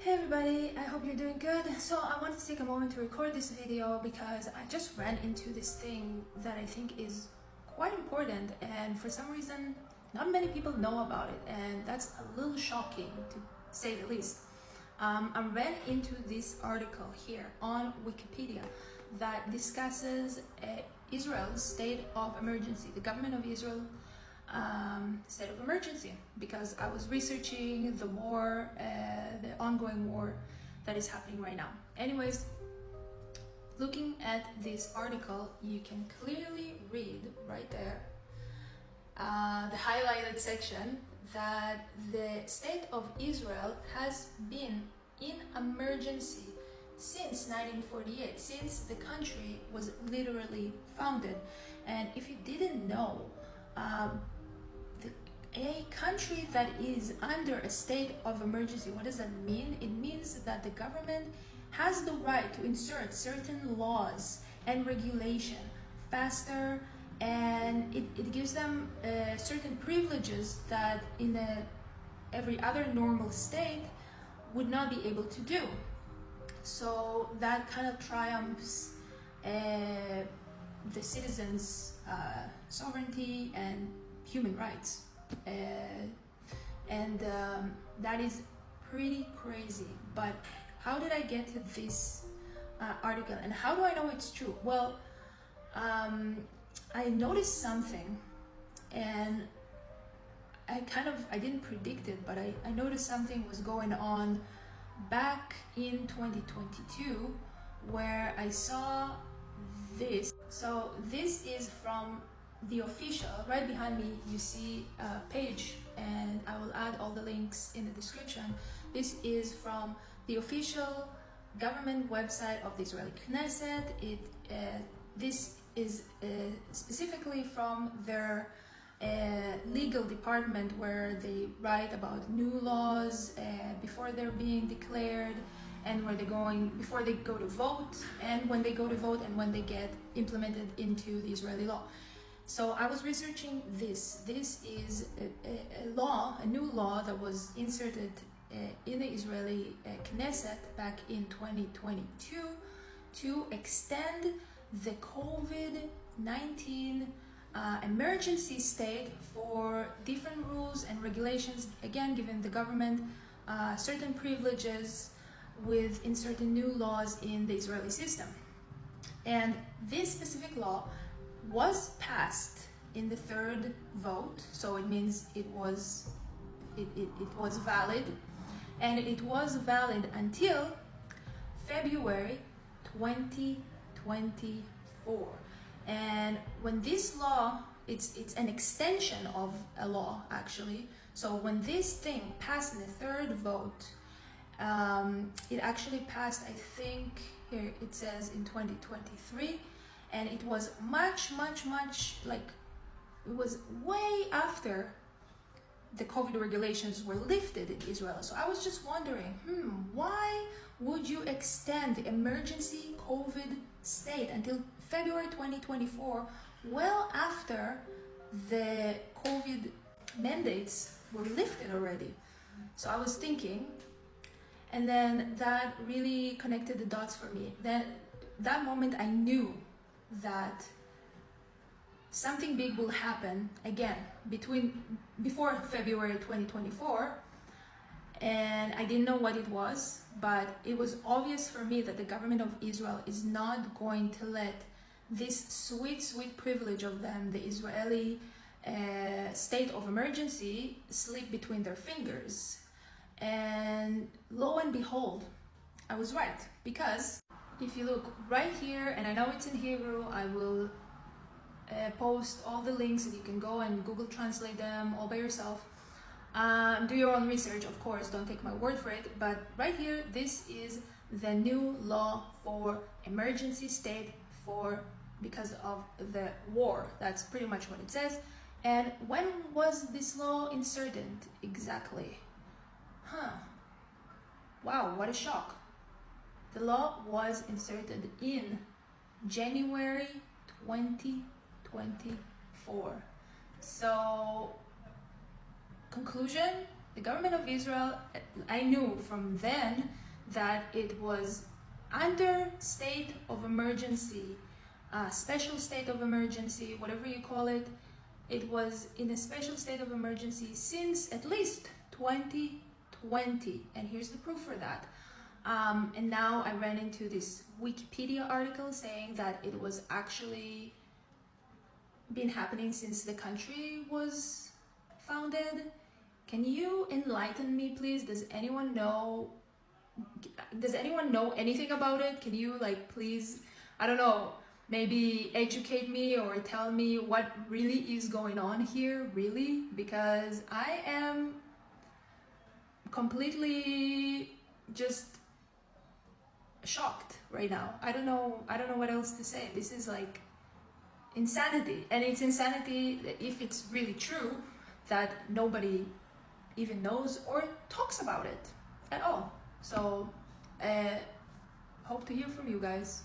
Hey everybody, I hope you're doing good. So I wanted to take a moment to record this video because I just ran into this thing that I think is quite important, and for some reason not many people know about it, and that's a little shocking to say the least. I ran into this article here on Wikipedia that discusses Israel's state of emergency, the government of Israel state of emergency, because I was researching the war, the ongoing war that is happening right now. Anyways, looking at this article, you can clearly read right there, the highlighted section, that the state of Israel has been in emergency since 1948, since the country was literally founded. And if you didn't know, a country that is under a state of emergency, what does that mean? It means that the government has the right to insert certain laws and regulation faster, and it gives them certain privileges that in every other normal state would not be able to do. So that kind of triumphs the citizens' sovereignty and human rights. That is pretty crazy. But how did I get to this article, and how do I know it's true? Well, I noticed something, and I didn't predict it, but I noticed something was going on back in 2022, where I saw this. So this is from the official, right behind me you see a page, and I will add all the links in the description. This is from the official government website of the Israeli Knesset. This is specifically from their legal department, where they write about new laws before they're being declared, and where they're going before they go to vote, and when they go to vote, and when they get implemented into the Israeli law. So I was researching this. This is a law, a new law that was inserted in the Israeli Knesset back in 2022 to extend the COVID-19 emergency state for different rules and regulations, again giving the government certain privileges with inserting new laws in the Israeli system. And this specific law was passed in the third vote, so it means it was valid, and it was valid until February 2024. And when this law, it's an extension of a law actually. So when this thing passed in the third vote, it actually passed, I think here it says in 2023, and it was much like, it was way after the COVID regulations were lifted in Israel. So I was just wondering, why would you extend the emergency COVID state until February 2024, well after the COVID mandates were lifted already? So I was thinking, and then that really connected the dots for me. Then that moment I knew that something big will happen again before February 2024, and I didn't know what it was, but it was obvious for me that the government of Israel is not going to let this sweet privilege of them, the Israeli state of emergency, slip between their fingers. And lo and behold, I was right, because if you look right here, and I know it's in Hebrew, I will post all the links, and you can go and Google translate them all by yourself. Do your own research, of course, don't take my word for it, but right here, this is the new law for emergency state because of the war. That's pretty much what it says. And when was this law inserted exactly? Wow, what a shock. The law was inserted in January 2024. So, conclusion, The government of Israel, I knew from then that it was under state of emergency, special state of emergency, whatever you call it. It was in a special state of emergency since at least 2020, and here's the proof for that. And now I ran into this Wikipedia article saying that it was actually been happening since the country was founded. Can you enlighten me, please? Does anyone know anything about it? Can you, like, please, I don't know, maybe educate me or tell me what really is going on here, really? Because I am completely just shocked right now. I don't know what else to say. This is like insanity, and it's insanity if it's really true that nobody even knows or talks about it at all. So hope to hear from you guys.